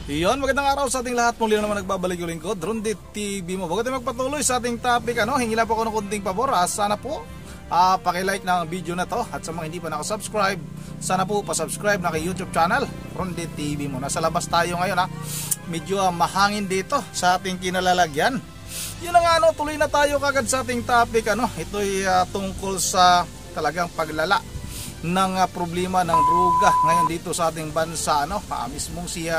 Iyon, magandang araw sa ating lahat. Muli na naman nagbabalik yung lingkod, Rondit TV mo. Bago tayo magpatuloy sa ating topic, hingi lang po ako ng konting pabor. Sana po, pakilike ng video na to. At sa mga hindi pa nakasubscribe, sana po pasubscribe na kay YouTube channel, Rondit TV mo. Nasa labas tayo ngayon Medyo mahangin dito sa ating kinalalagyan. Yun na nga tuloy na tayo kagad sa ating topic. Ito'y tungkol sa talagang paglala ng problema ng droga ngayon dito sa ating bansa. Mismong si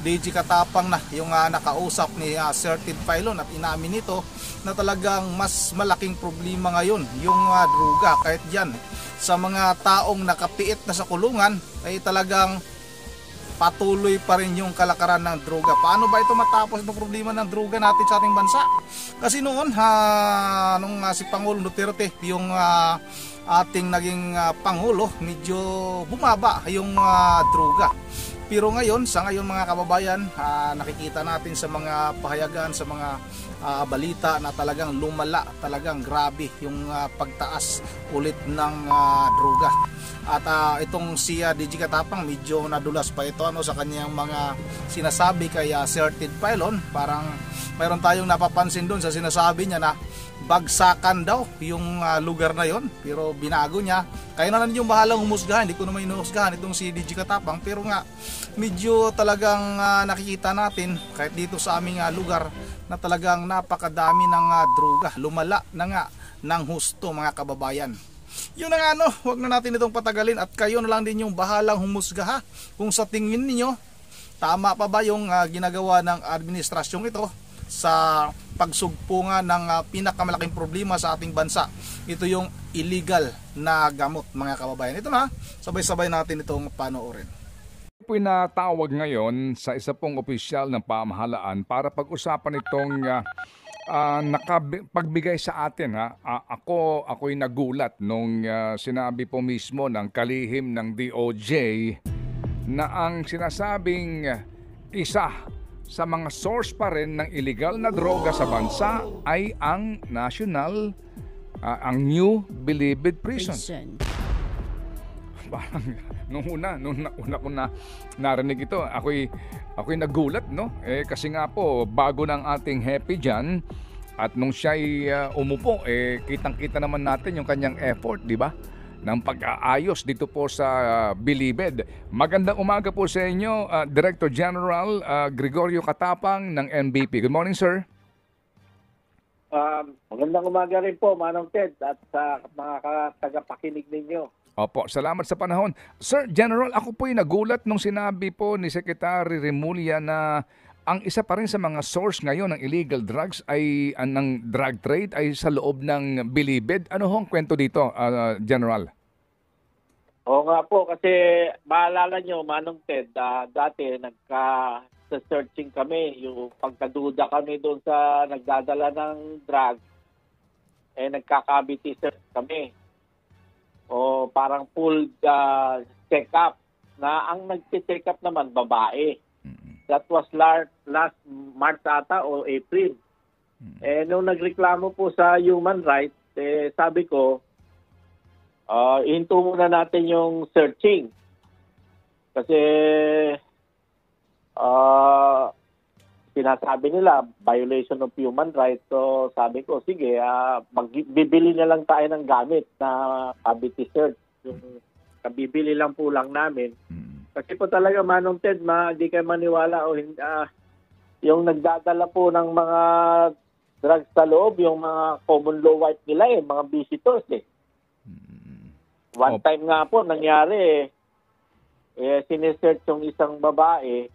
DJ Katapang na yung nakausap ni Certified Pylon at inamin nito na talagang mas malaking problema ngayon yung droga. Kahit dyan sa mga taong nakapiit na sa kulungan ay talagang patuloy pa rin yung kalakaran ng droga. Paano ba ito matapos itong problema ng droga natin sa ating bansa? Kasi noon nung si Pangulong Duterte yung ating naging Pangulo, medyo bumaba yung droga. Pero ngayon, sa ngayon mga kababayan, nakikita natin sa mga pahayagan, sa mga balita na talagang lumala, talagang grabe yung pagtaas ulit ng droga. At itong si DJ Katapang, medyo nadulas pa ito sa kanyang mga sinasabi kay Certified Pylon. Parang mayroon tayong napapansin doon sa sinasabi niya na bagsakan daw yung lugar na yon, pero binago niya. Kaya na lang yung bahalang humusgahan, hindi ko naman inuhusgahan itong si DJ Katapang, pero nga medyo talagang nakikita natin kahit dito sa aming lugar na talagang napakadami ng droga, lumala na nga ng husto mga kababayan. Yun na nga huwag na natin itong patagalin at kayo na lang din yung bahalang humusga kung sa tingin niyo tama pa ba yung ginagawa ng administrasyong ito sa pagsugpungan ng pinakamalaking problema sa ating bansa. Ito yung illegal na gamot mga kababayan. Ito na, sabay-sabay natin itong panoorin. Pinatawag ngayon sa isa pong opisyal ng pamahalaan para pag-usapan itong nakapagbigay sa atin. Ako'y nagulat nung sinabi po mismo ng kalihim ng DOJ na ang sinasabing isa sa mga source pa rin ng illegal na droga sa bansa ay ang ang New Bilibid Prison. Parang nung una ko narinig ito, ako'y nagulat, kasi nga po bago ng ating Happy dyan, at nung siya'y umupo, kitang-kita naman natin yung kanyang effort, di ba? Ng pag-aayos dito po sa Bilibid. Magandang umaga po sa inyo, Director General Gregorio Katapang ng NBP. Good morning, sir. Magandang umaga rin po, Manong Ted, at sa mga tagapakinig ninyo. Opo, salamat sa panahon. Sir General, ako po'y nagulat nung sinabi po ni Secretary Remulla na ang isa pa rin sa mga source ngayon ng illegal drugs ay ng drug trade ay sa loob ng Bilibid. Ano hong kwento dito, General? Oo nga po, kasi maalala nyo, Manong Ted, dati nagka-searching kami, yung pagkaduda kami doon sa nagdadala ng drugs, nagkakabiti search kami. O parang full check-up na ang nag-check up naman babae. That was last March ata o April. Nung nagreklamo po sa human rights, sabi ko, ihinto muna natin yung searching. Kasi sinasabi nila violation of human rights. So sabi ko, sige, bibili na lang tayo ng gamit na cavity search. Yung kabibili lang po lang namin. Kasi po talaga, Manong Ted, hindi kayo maniwala o hindi, yung nagdadala po ng mga drugs sa loob, yung mga common law white nila mga visitors One time nga po nangyari sinesearch yung isang babae,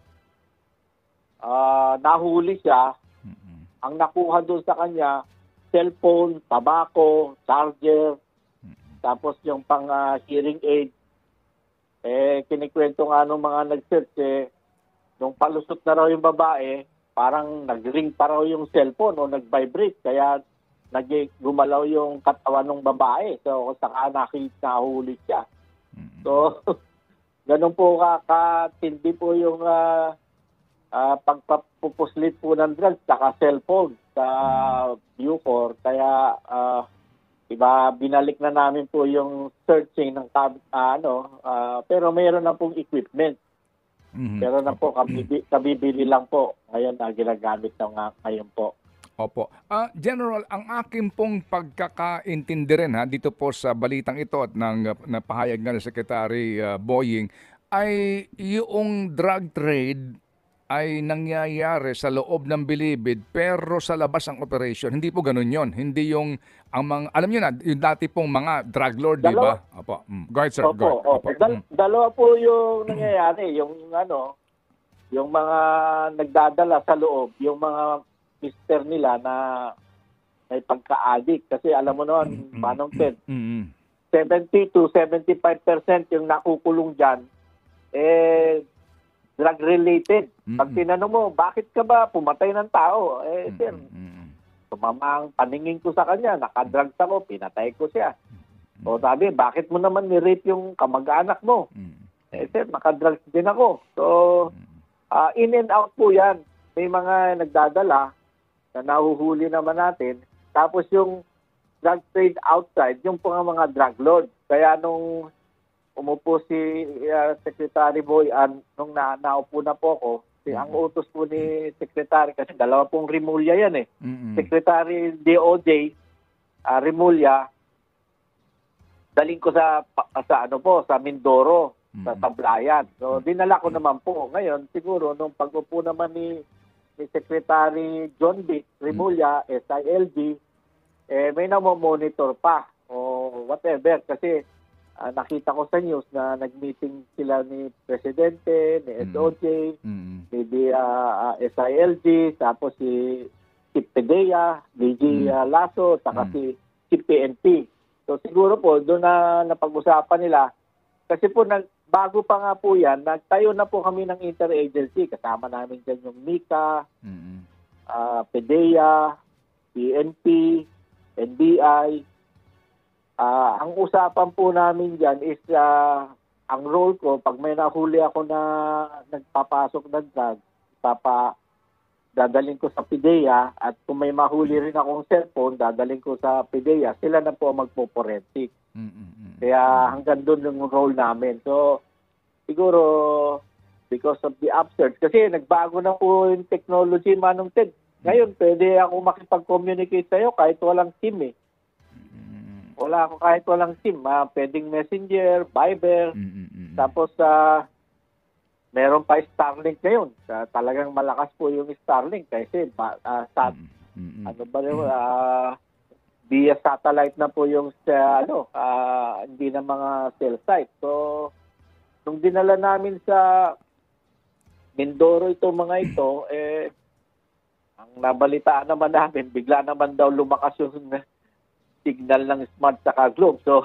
nahuli siya. Ang nakuha doon sa kanya, cellphone, tabako, charger, tapos yung pang hearing aid. Kinikwento nga nung mga nag-search, nung palusot na raw yung babae, parang nag-ring pa raw yung cellphone o nag-vibrate. Kaya gumalaw yung katawan ng babae. So, saka nahuli siya. So, ganun po katindi po yung pagpapupuslit po ng drugs saka cellphone sa Bucor. Kaya binalik na namin po yung searching ng pero mayroon na pong equipment. Pero na po, kabibili lang po. Ngayon na ginagamit na nga ngayon po. Opo. General, ang akin pong pagkakaintindi rin dito po sa balitang ito at napahayag nga ng Secretary Boying ay yung drug trade ay nangyayari sa loob ng Bilibid pero sa labas ang operation. Hindi po ganun yon. Hindi yung ang mga, alam niyo na, yung dati pong mga drug lord, di ba? Opo. Go ahead, sir. Opo, Go ahead. opo. Dalawa po yung nangyayari. Yung mga nagdadala sa loob, yung mga mister nila na may pagka-addict. Kasi alam mo noon, Manong Ted, 70 to 75% yung nakukulong dyan, drug-related. Pag tinanong mo, bakit ka ba pumatay ng tao? Sir, tumamang paningin ko sa kanya, nakadrugs ako, pinatay ko siya. O sabi, bakit mo naman ni-rape yung kamag-anak mo? Sir, nakadrugs din ako. So, in and out po yan. May mga nagdadala na nahuhuli naman natin. Tapos yung drug trade outside, yung po mga drug lord. Kaya nung umupo si Secretary Boy, nung naupo na po ako, ang utos po ni Secretary, kasi dalawa pong Rimulya yan Secretary DOJ, Rimulya, daling ko sa Mindoro, sa Tablayan. So, dinala ko naman po. Ngayon, siguro, nung pag-upo naman ni Secretary John B. Rimulya, SILG, may namomonitor pa o whatever. Kasi nakita ko sa news na nag-meeting sila ni Presidente, ni SOJ, maybe SILG, tapos si Chief Pedea, DG Lasso, saka si Chief PNP. So siguro po, doon na napag-usapan nila. Kasi po, bago pa nga po yan, nagtayo na po kami ng interagency. Kasama namin dyan yung MICA, PDEA, PNP, NBI. Ang usapan po namin dyan is ang role ko, pag may nahuli ako na nagpapasok ng drug, dadaling ko sa PDEA, at kung may mahuli rin akong cellphone, dadaling ko sa PDEA. Sila na po magpo-forensic. Kaya hanggang doon yung role namin. So, siguro, because of the upsurge, kasi nagbago na po yung technology, Manong Ted. Ngayon, pwede ako makipag-communicate sa'yo kahit walang SIM Wala ako kahit walang SIM. Pwedeng Messenger, Viber, tapos meron pa Starlink ngayon. Talagang malakas po yung Starlink kasi via satellite na po yung hindi na mga cell site. So, nung dinala namin sa Mindoro mga ito, ang nabalitaan naman namin, bigla naman daw lumakas yung signal ng Smart sa Globe. So,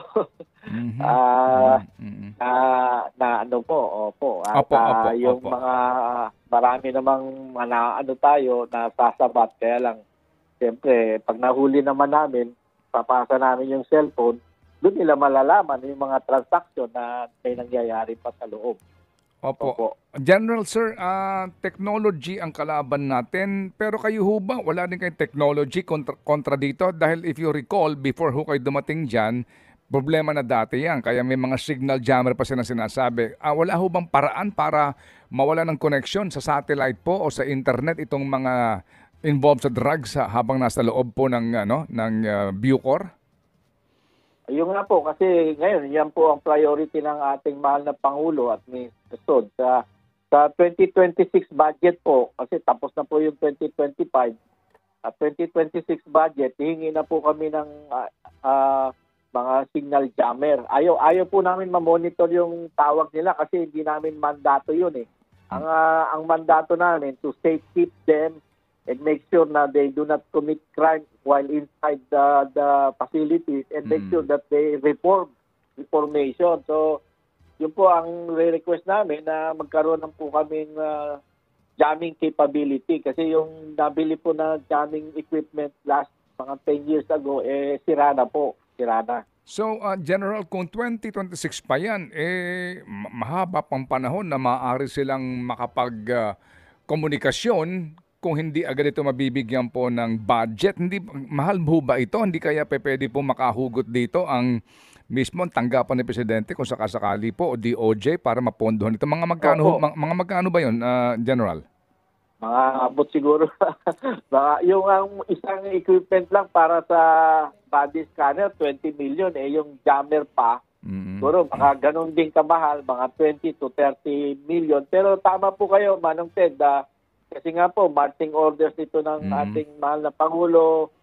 yung mga marami namang tayo na sasabat. Kaya lang, siyempre, pag nahuli naman namin, papasa namin yung cellphone, doon nila malalaman yung mga transaction na may nangyayari pa sa loob. Opo. General Sir, technology ang kalaban natin, pero kayo ho ba, wala din kayong technology kontra dito? Dahil if you recall, before ho kayo dumating dyan, problema na dati yan, kaya may mga signal jammer pa sila sinasabi. Wala ho bang paraan para mawala ng connection sa satellite po o sa internet itong mga involved sa drugs habang nasa loob po ng Bucor? Ayun nga po, kasi ngayon, yan po ang priority ng ating mahal na Pangulo at ni Sod. Sa 2026 budget po, kasi tapos na po yung 2025, at 2026 budget, hihingi na po kami ng mga signal jammer. Ayaw po namin ma-monitor yung tawag nila kasi hindi namin mandato yun Ang mandato namin to safekeep them and make sure na they do not commit crime while inside the facilities and make sure that they report information. So, yun po ang request namin na magkaroon ng po kaming jamming capability kasi yung nabili po na jamming equipment last mga 10 years ago, sira na. So, General, kung 2026 pa yan, mahaba pang panahon na maaari silang makapag-komunikasyon kung hindi agad ito mabibigyan po ng budget. Hindi mahal po ba ito? Hindi kaya pwede po makahugot dito ang mismo ang tanggapan ni Presidente kung sakasakali po o DOJ para mapondohan ito. Mga magkano, Opo. mga magkano ba yun, General? Mga abot siguro. Yung ang isang equipment lang para sa body scanner, 20 million. Yung jammer pa, siguro baka ganun din kamahal, mga 20 to 30 million. Pero tama po kayo, Manong Ted, kasi nga po, marching orders ito ng ating mahal na Pangulo,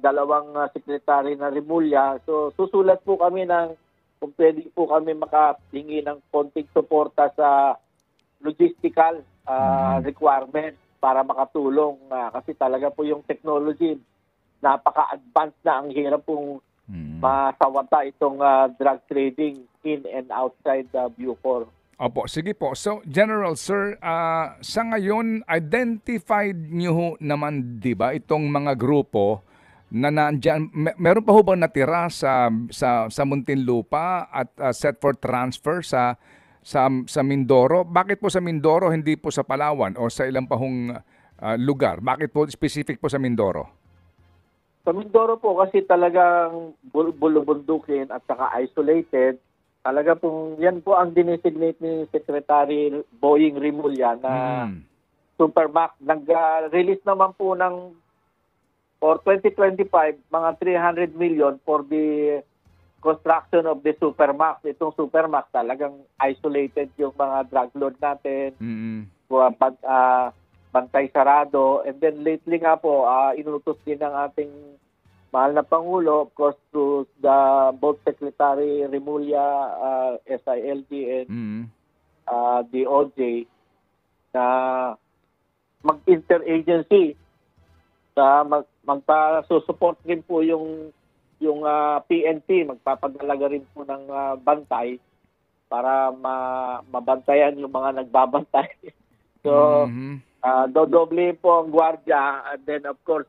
dalawang sekretary na Rimulya. So susulat po kami ng kung pwede po kami makahingi ng konting suporta sa logistical requirement para makatulong. Kasi talaga po yung technology, napaka-advanced na, ang hirap pong masawata itong drug trading in and outside Bucor. Opo, sige po. So, General Sir, sa ngayon, identified niyo naman, di ba, itong mga grupo na nandyan, meron pa ho ba natira sa Muntinlupa at set for transfer sa Mindoro? Bakit po sa Mindoro, hindi po sa Palawan o sa ilang pahong lugar? Bakit po specific po sa Mindoro? Sa Mindoro po kasi talagang bulubundukin at saka isolated. Talaga pong yan po ang dinesignate ni Secretary Boying Rimulya na Supermax. Nag-release naman po ng for 2025 mga 300 million for the construction of the Supermax. Itong Supermax talagang isolated yung mga drug lord natin. Bantay sarado. And then lately nga po, inutos din ng ating mahal na Pangulo, of course, to the both Secretary Rimulya, SILG, and DOJ, na mag-interagency, magpa-support din po yung PNP, magpapadalaga rin po ng bantay para mabantayan yung mga nagbabantay. So, dodoble po ang gwardiya, and then of course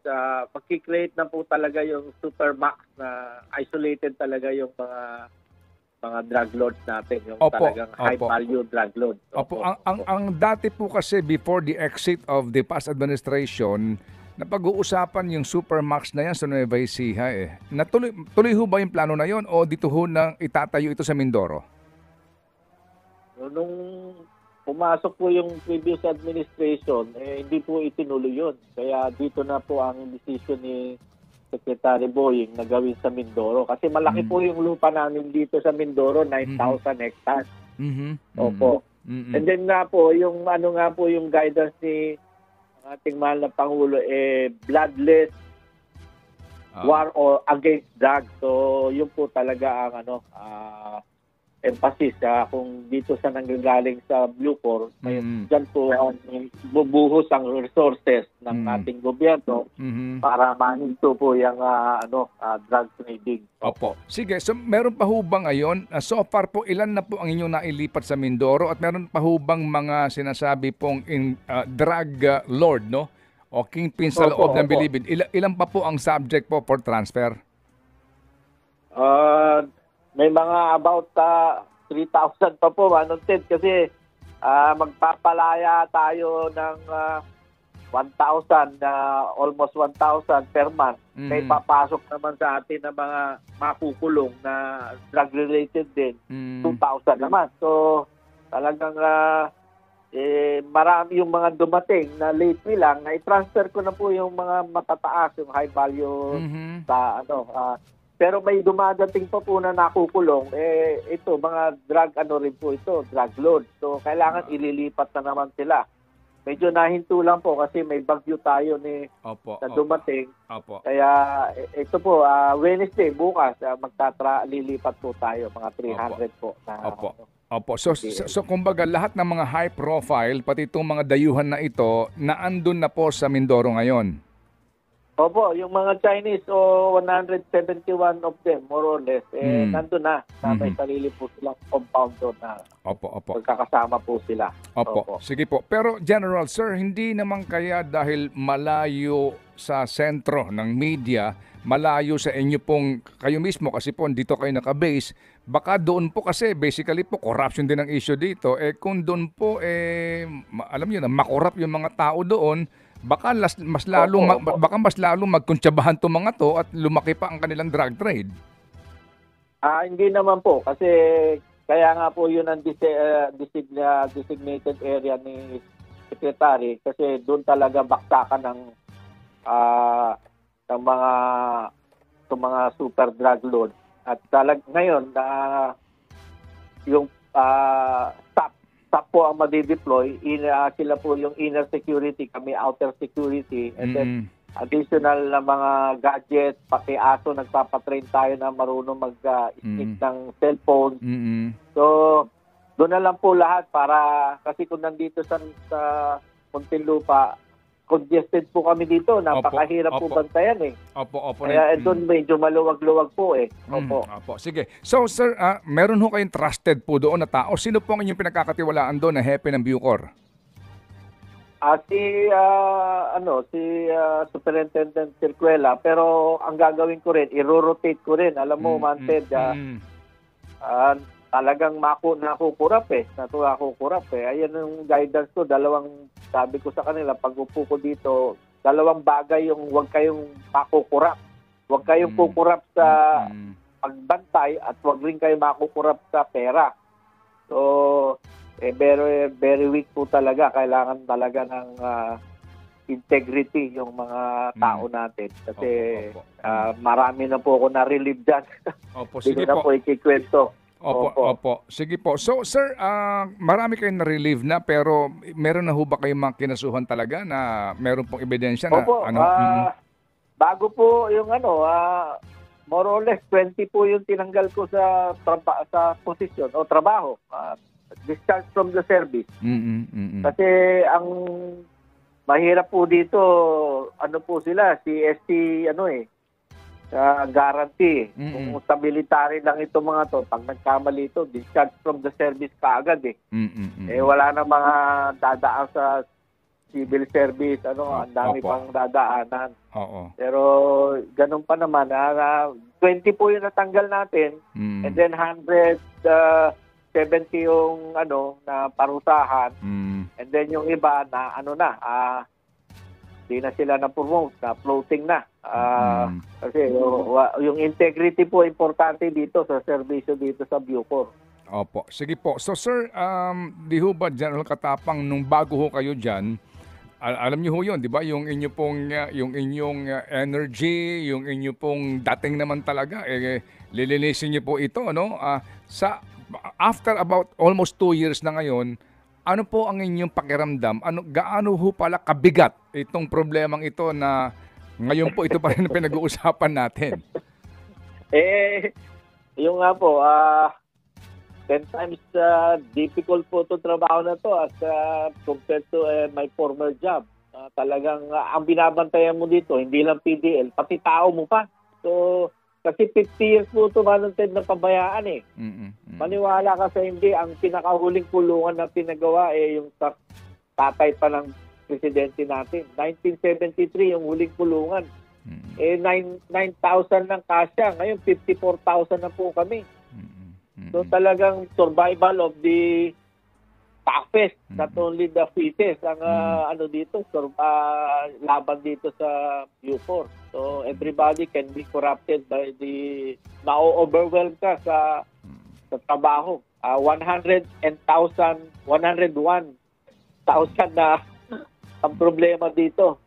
magki-create na po talaga yung Supermax na isolated talaga yung mga drug lords natin, yung talagang high value drug lords. Opo. Ang dati po kasi before the exit of the past administration, napag-uusapan yung Supermax na yan sa Nueva Ecija eh. Tuloy ho ba yung plano na yon o dito ho nang itatayo ito sa Mindoro? Nung pumasok po yung previous administration, hindi po itinuloy yun. Kaya dito na po ang decision ni Secretary Boying na gawin sa Mindoro. Kasi malaki po yung lupa namin dito sa Mindoro, 9,000 hectares. Opo. And then nga po, yung yung guidance ni ating mahal na Pangulo, bloodless war or against drugs. So, yun po talaga ang emphasis kung dito sa nanggagaling sa Bucor, dyan po bubuhos ang resources ng ating gobyerno para mahinto po yung drug trading. Opo. Sige, so meron pa ho ba ngayon? So far po, ilan na po ang inyong nailipat sa Mindoro at meron pa ho bang mga sinasabi pong drug lord, no? O kingpin sa loob ng bilibid? Ilan pa po ang subject po for transfer? May mga about 3,000 pa po, Manong Ted, kasi magpapalaya tayo ng 1,000, almost 1,000 per month. May papasok naman sa atin na mga makukulong na drug-related din, 2,000 naman. So, talagang marami yung mga dumating na lately lang, na i-transfer ko na po yung mga matataas, yung high value sa pero may dumadating pa po na nakukulong, ito, mga drug rin po ito, drug load. So, kailangan ililipat na naman sila. Medyo nahinto lang po kasi may bagyo tayo na dumating. Kaya ito po, Wednesday, bukas, lilipat po tayo, mga 300 po. Opo. So kumbaga lahat ng mga high profile, pati itong mga dayuhan na ito, naandun na po sa Mindoro ngayon? Opo, yung mga Chinese, 171 of them, more or less, nandun na. May sarili po silang compound doon na magkakasama po sila. Opo, sige po. Pero General Sir, hindi naman kaya dahil malayo sa sentro ng media, malayo sa inyo pong, kayo mismo kasi po dito kayo nakabase, baka doon po kasi basically po corruption din ang issue dito. Kung doon po, alam niyo na, makorap yung mga tao doon, baka mas lalong magkuntsabahan to mga to at lumaki pa ang kanilang drug trade. Hindi naman po kasi kaya nga po yun ang designated area ni Secretary kasi doon talaga baksakan ng mga super drug lord. At ngayon yung stop po ang madi-deploy, sila po yung inner security, kami outer security, and then additional na mga gadgets, pati aso, nagpapatrain tayo na marunong mag-sneak ng cellphone. So, doon na lang po lahat kasi kung nandito sa Muntinlupa, congested po kami dito. Napakahirap po bantayan eh. Opo. Kaya doon medyo maluwag-luwag po eh. Opo. Sige. So, sir, meron ho kayong trusted po doon na tao. Sino po ang inyong pinagkakatiwalaan doon na hepe ng Bucor? Si Superintendent Circuela, pero ang gagawin ko rin, i-rotate ko rin. Alam mo, Manted, talagang nakukurap eh. Ayan yung guidance ko. Sabi ko sa kanila, pag upo ko dito, 2 bagay yung huwag kayong makukurap. Huwag kayong kukurap sa pagbantay at huwag rin kayo makukurap sa pera. So, very, very weak po talaga. Kailangan talaga ng integrity yung mga tao natin. Kasi marami na po ako na-relieve dyan. Hindi na po ikikwento. Opo. Sige po. So, sir, marami kayong na-relieve na pero meron na ho ba kayong mga kinasuhan talaga na meron pong ebidensya na bago po yung more or less 20 po yung tinanggal ko sa posisyon o trabaho. Discharge from the service. Kasi ang mahirap po dito, sila, CST, guarantee. Kung stabilitary lang ito mga to, pag nagkamali ito, discharge from the service kaagad eh. Wala na mga dadaan sa civil service, ang dami pang dadaanan. Pero ganun pa naman, 20 po yung natanggal natin, and then 170 yung na parusahan, and then yung iba na di na sila na-promote, na floating na. Kasi yung integrity po importante dito sa serbisyo dito sa Bucor. Opo. Sige po. So sir, di ho ba General Katapang nung bago ho kayo dyan, alam niyo ho yun, di ba? Yung inyong energy, yung inyo pong dating naman talaga, lilinisin niyo po ito, after about almost 2 years na ngayon, ano po ang inyong pakiramdam? Gaano ho pala kabigat itong problemang ito na ngayon po ito pa rin ang pinag-uusapan natin? Yung nga po, 10 times difficult po itong trabaho na to as compared to my former job. Talagang ang binabantayan mo dito, hindi lang PDL, pati tao mo pa. So, kasi 50 years po ito manunted na pabayaan eh. Maniwala ka sa hindi, ang pinakahuling kulungan na pinagawa yung tatay pa ng presidente natin. 1973 yung huling kulungan. 9,000 ng kasya. Ngayon 54,000 na po kami. So talagang survival of the toughest, not only the fittest ang laban dito sa Bucor. So everybody can be corrupted by na-overwhelm ka sa trabaho. 101,000 na ang problema dito.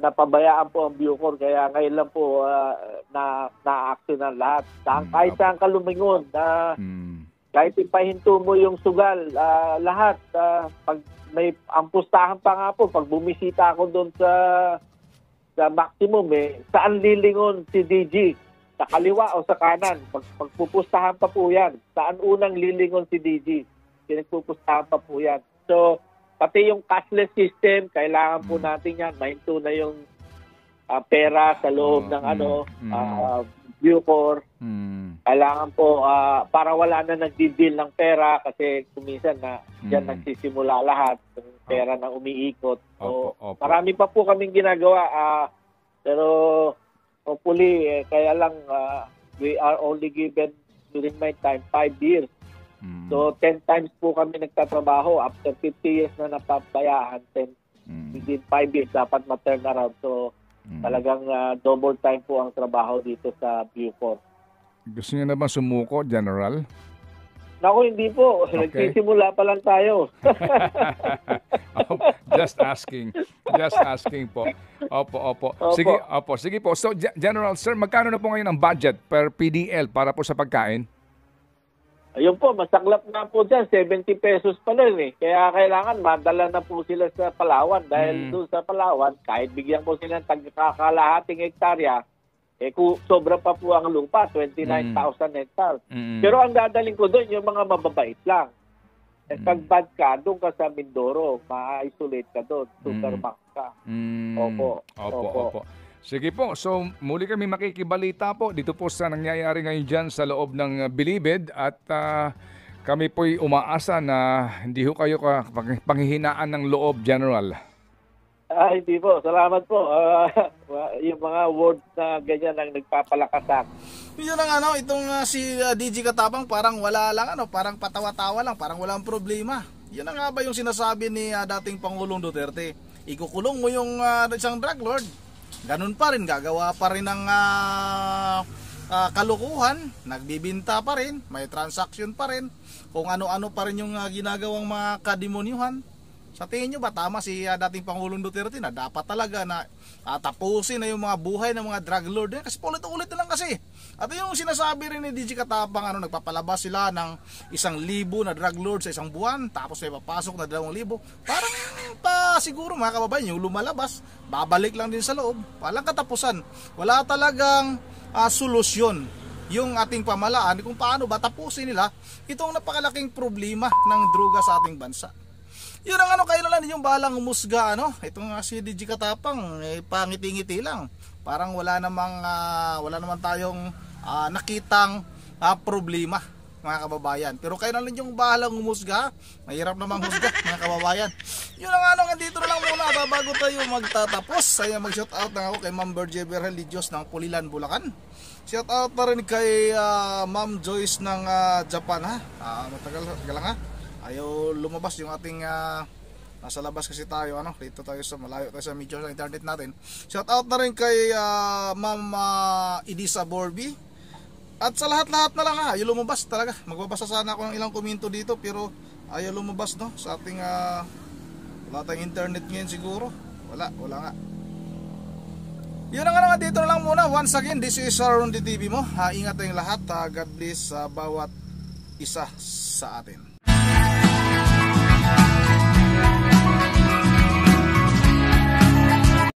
Napabayaan po ang Bucor kaya ngayon lang po na-action ang lahat. Kahit saan ka lumingon, kahit ipahinto mo yung sugal, lahat. Pag ang pustahan pa nga po, pag bumisita ako doon sa maximum, saan lilingon si DG? Sa kaliwa o sa kanan? Pagpupustahan pa po yan. Saan unang lilingon si DG? Pinagpupustahan pa po yan. So, pati yung cashless system, kailangan po natin yan. Mahinto na yung pera sa loob ng Bucor. Kailangan po, para wala na nagdi-deal ng pera kasi kuminsan na dyan nagsisimula lahat ng pera na umiikot. So, marami pa po kaming ginagawa. Pero hopefully, kaya lang we are only given during my time 5 years. So 10 times po kami nagtatrabaho. After 50 years na napabayaan, within 5 years dapat ma-turn around. So talagang double time po ang trabaho dito sa Bucor. Gusto niyo na ba sumuko, General? Naku, hindi po. Okay. Nagsisimula pa lang tayo. Just asking. Just asking po. Opo. Sige, sige po. So, General Sir, magkano na po ngayon ang budget per PDL para po sa pagkain? Ayun po, masaklap na po dyan. 70 pesos pa lang eh. Kaya kailangan madala na po sila sa Palawan. Dahil doon sa Palawan, kahit bigyan po sila ng tagkakalahating hektarya, kung sobra pa po ang lupa, 29,000 hectares. Pero ang dadaling ko doon, yung mga mababait lang. Pag bad ka, doon ka sa Mindoro, ma-isolate ka doon, supermax ka. Opo. Sige po, so muli kami makikibalita po dito po sa nangyayari ngayon dyan sa loob ng Bilibid at kami po'y umaasa na hindi ho kayo panghihinaan ng loob, General. Hindi po. Salamat po. Yung mga words na ganyan ang nagpapalakasan. Yun ang itong si DG Katapang parang wala lang, parang patawa-tawa lang, parang walang problema. Yun nga ba yung sinasabi ni dating Pangulong Duterte? Ikukulong mo yung isang drug lord, ganun pa rin, gagawa pa rin ng kalukuhan, nagbibinta pa rin, may transaction pa rin, kung ano-ano pa rin yung ginagawang mga kademonyuhan. Sa tingin nyo ba tama si dating Pangulong Duterte na dapat talaga na tapusin na yung mga buhay ng mga drug lord? Kasi paulit-ulit na lang kasi. At yung sinasabi rin ni DG Katapang, nagpapalabas sila ng 1,000 na drug lord sa isang buwan, tapos may papasok na 2,000. Parang siguro mga kababayan, yung lumalabas, babalik lang din sa loob. Walang katapusan. Wala talagang solusyon yung ating pamalaan kung paano ba tapusin nila itong napakalaking problema ng droga sa ating bansa. Yun ang kailangan yung balang umusga, itong si DG Katapang, pangiti-ngiti lang. Parang wala naman tayong nakitang problema, mga kababayan. Pero kailangan yung balang umusga, mahirap namang husga, mga kababayan. Yun ang dito na lang muna bago tayo magtatapos. Saya mag-shout out na ako kay Ma'am Berge Religios ng Pulilan, Bulacan. Shout out na rin kay Ma'am Joyce ng Japan, matagal lang ayaw lumabas yung ating nasa labas kasi tayo, dito tayo sa malayo tayo sa medyo sa internet natin. Shout out na rin kay Ma'am Idisa Borby. At sa lahat-lahat na lang ayaw lumabas talaga. Magbabasa sana ako ng ilang komento dito pero ayaw lumabas sa ating wala tayong internet ngayon siguro. Wala nga. Yun nga dito na lang muna. Once again, this is Rondy TV mo. Ingat tayong lahat. God bless bawat isa sa atin.